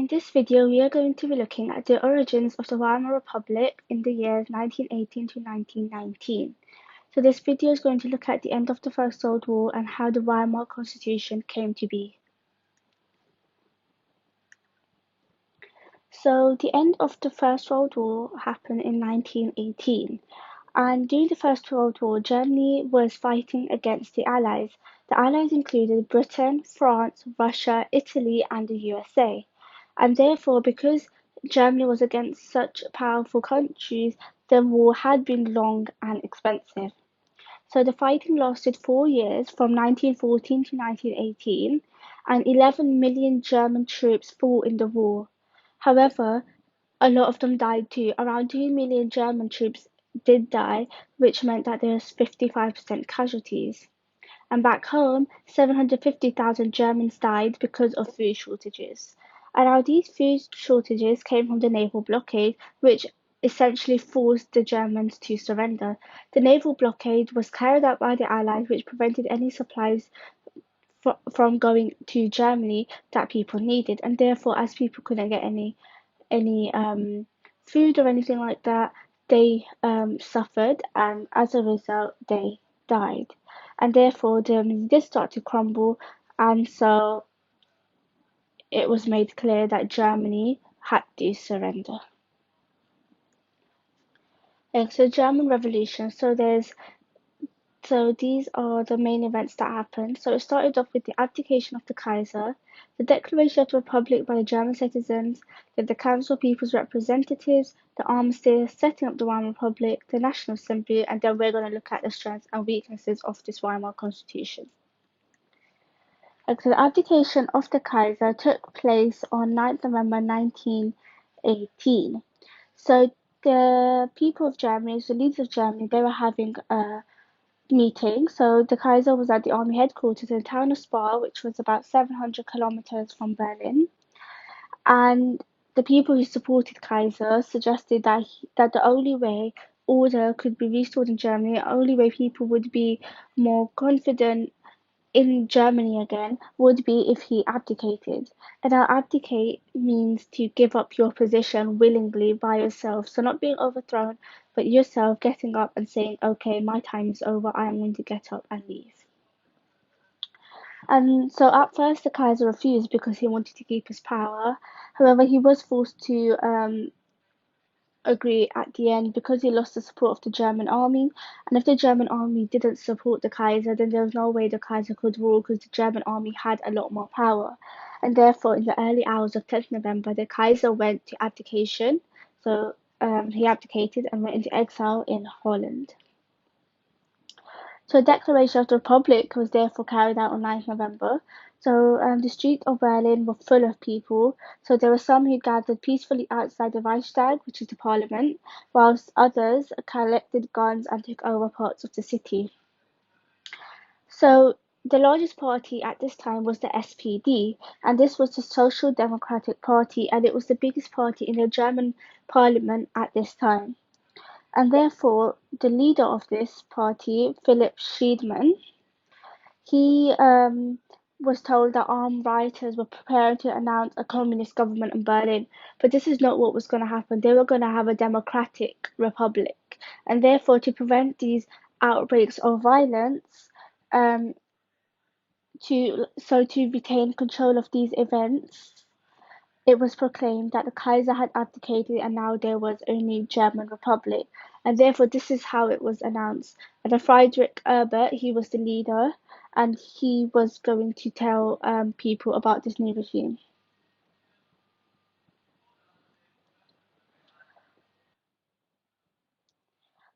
In this video, we are going to be looking at the origins of the Weimar Republic in the years 1918 to 1919. So this video is going to look at the end of the First World War and how the Weimar Constitution came to be. So the end of the First World War happened in 1918. And during the First World War, Germany was fighting against the Allies. The Allies included Britain, France, Russia, Italy, and the USA. And therefore, because Germany was against such powerful countries, the war had been long and expensive. So the fighting lasted 4 years, from 1914 to 1918, and 11 million German troops fought in the war. However, a lot of them died too. Around 2 million German troops did die, which meant that there was 55% casualties. And back home, 750,000 Germans died because of food shortages. And now these food shortages came from the naval blockade, which essentially forced the Germans to surrender. The naval blockade was carried out by the Allies, which prevented any supplies from going to Germany that people needed. And therefore, as people couldn't get any food or anything like that, they suffered, and as a result, they died. And therefore, Germany did start to crumble, and so it was made clear that Germany had to surrender. So German Revolution. So these are the main events that happened. So it started off with the abdication of the Kaiser, the declaration of the Republic by the German citizens, then the Council of People's Representatives, the armistice, setting up the Weimar Republic, the National Assembly, and then we're going to look at the strengths and weaknesses of this Weimar Constitution. So the abdication of the Kaiser took place on 9th November 1918. So the people of Germany, the leaders of Germany, they were having a meeting. So the Kaiser was at the army headquarters in the town of Spa, which was about 700 kilometers from Berlin. And the people who supported Kaiser suggested that the only way order could be restored in Germany, the only way people would be more confident in Germany again, would be if he abdicated. And now abdicate means to give up your position willingly by yourself. So not being overthrown, but yourself getting up and saying, okay, my time is over, I am going to get up and leave. And so at first the Kaiser refused because he wanted to keep his power. However, he was forced to agree at the end because he lost the support of the German army. And if the German army didn't support the Kaiser, then there was no way the Kaiser could rule because the German army had a lot more power. And therefore, in the early hours of 10th November, the Kaiser went to abdication. So he abdicated and went into exile in Holland. So a declaration of the Republic was therefore carried out on 9th November. So the streets of Berlin were full of people. So there were some who gathered peacefully outside the Reichstag, which is the parliament, whilst others collected guns and took over parts of the city. So the largest party at this time was the SPD, and this was the Social Democratic Party, and it was the biggest party in the German parliament at this time. And therefore, the leader of this party, Philipp Schiedemann, he was told that armed rioters were preparing to announce a communist government in Berlin. But this is not what was going to happen. They were going to have a democratic republic. And therefore, to prevent these outbreaks of violence, to retain control of these events, it was proclaimed that the Kaiser had abdicated and now there was only German Republic. And therefore, this is how it was announced. And Friedrich Ebert, he was the leader, and he was going to tell people about this new regime.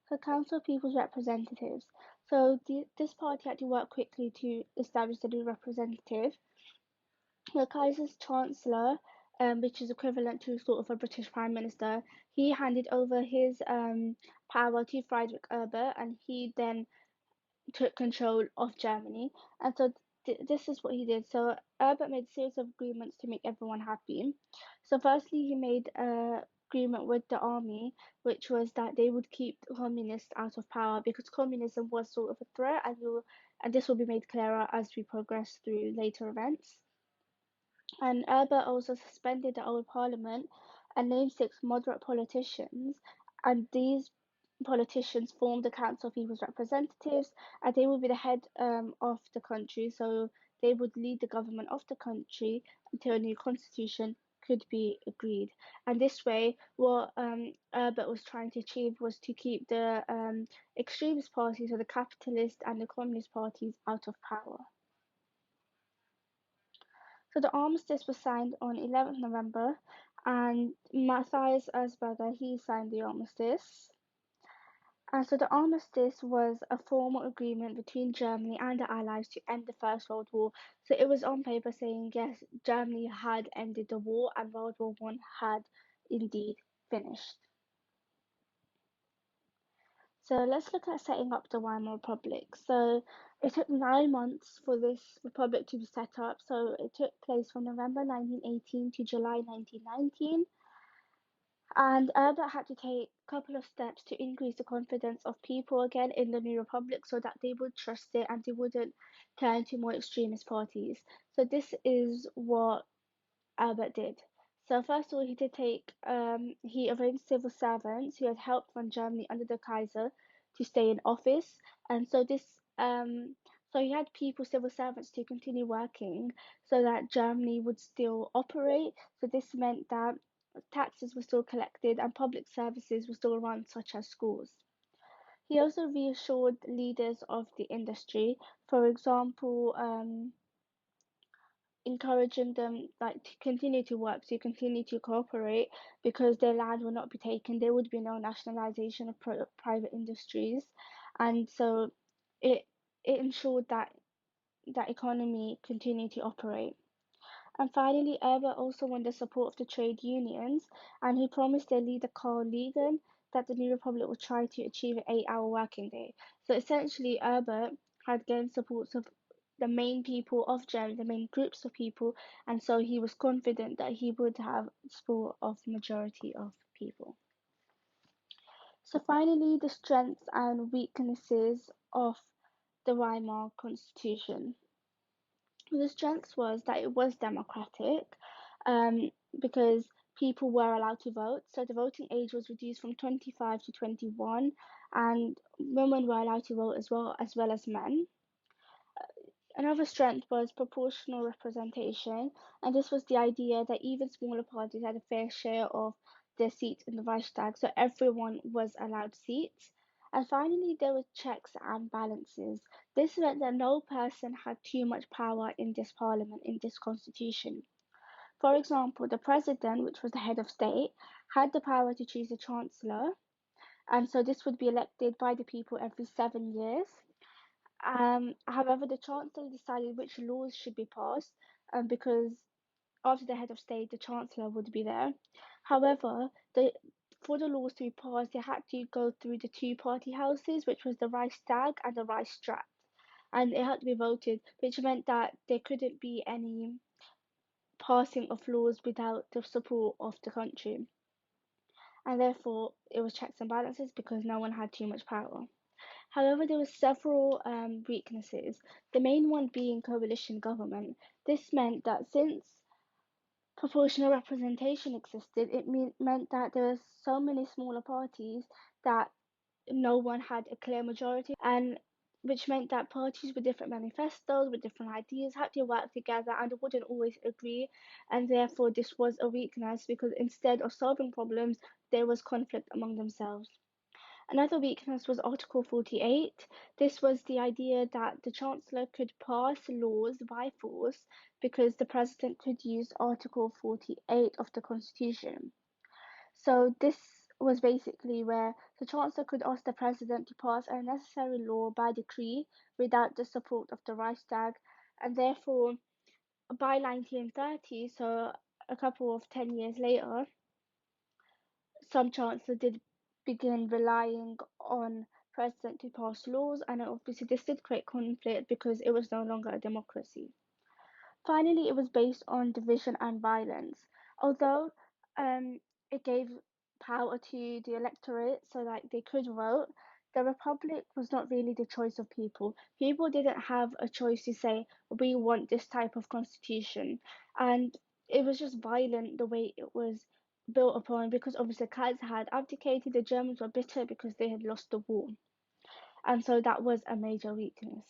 So, Council of People's Representatives. So, this party had to work quickly to establish the new representative. The Kaiser's Chancellor, which is equivalent to sort of a British Prime Minister, he handed over his power to Friedrich Ebert, and he then took control of Germany. And so this is what he did. So Ebert made a series of agreements to make everyone happy. So firstly, he made a agreement with the army, which was that they would keep the communists out of power because communism was sort of a threat, and this will be made clearer as we progress through later events. And Erber also suspended the old parliament and named six moderate politicians, and these politicians formed the Council of People's Representatives, and they would be the head of the country, so they would lead the government of the country until a new constitution could be agreed. And this way, what Erber was trying to achieve was to keep the extremist parties, so the capitalist and the communist parties, out of power. So the armistice was signed on 11th November, and Matthias Erzberger, he signed the armistice. And so the armistice was a formal agreement between Germany and the Allies to end the First World War. So it was on paper saying, yes, Germany had ended the war and World War One had indeed finished. So let's look at setting up the Weimar Republic. So it took 9 months for this republic to be set up. So it took place from November 1918 to July 1919. And Albert had to take a couple of steps to increase the confidence of people again in the new republic so that they would trust it and they wouldn't turn to more extremist parties. So this is what Albert did. So first of all, he arranged civil servants who had helped run Germany under the Kaiser to stay in office, and so he had civil servants, to continue working so that Germany would still operate. So this meant that taxes were still collected and public services were still run, such as schools. He also reassured leaders of the industry, for example, encouraging them to continue to work, to continue to cooperate, because their land will not be taken. There would be no nationalization of private industries, and so it it ensured that that economy continued to operate. And finally, Erber also won the support of the trade unions, and he promised their leader Karl Ligon that the new republic would try to achieve an 8-hour working day. So essentially, Erber had gained support of the main people of Germany, the main groups of people, and so he was confident that he would have support of majority of people. So finally, the strengths and weaknesses of the Weimar Constitution. The strength was that it was democratic, because people were allowed to vote. So the voting age was reduced from 25 to 21, and women were allowed to vote as well as men. Another strength was proportional representation, and this was the idea that even smaller parties had a fair share of their seats in the Reichstag, so everyone was allowed seats. And finally, there were checks and balances. This meant that no person had too much power in this parliament, in this constitution. For example, the president, which was the head of state, had the power to choose a chancellor, and so this would be elected by the people every 7 years. However, the Chancellor decided which laws should be passed, because after the head of state, the Chancellor would be there. However, for the laws to be passed, they had to go through the two party houses, which was the Reichstag and the Reichsrat, and it had to be voted, which meant that there couldn't be any passing of laws without the support of the country. And therefore, it was checks and balances because no one had too much power. However, there were several weaknesses, the main one being coalition government. This meant that since proportional representation existed, it meant that there were so many smaller parties that no one had a clear majority, and which meant that parties with different manifestos, with different ideas, had to work together and wouldn't always agree, and therefore this was a weakness because instead of solving problems, there was conflict among themselves. Another weakness was Article 48. This was the idea that the Chancellor could pass laws by force because the President could use Article 48 of the Constitution. So this was basically where the Chancellor could ask the President to pass a necessary law by decree without the support of the Reichstag, and therefore by 1930, so a couple of 10 years later, some chancellors did begin relying on president to pass laws, and obviously this did create conflict because it was no longer a democracy. Finally, it was based on division and violence. Although it gave power to the electorate so that they could vote, The Republic was not really the choice of people. People didn't have a choice to say, we want this type of constitution. And it was just violent the way it was built upon because obviously Kaiser had abdicated. The Germans were bitter because they had lost the war. And so that was a major weakness.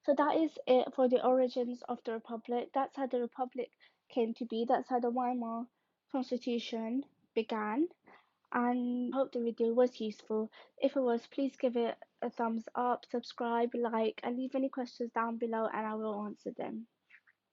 So that is it for the origins of the Republic. That's how the Republic came to be. That's how the Weimar Constitution began. And I hope the video was useful. If it was, please give it a thumbs up, subscribe, like, and leave any questions down below and I will answer them.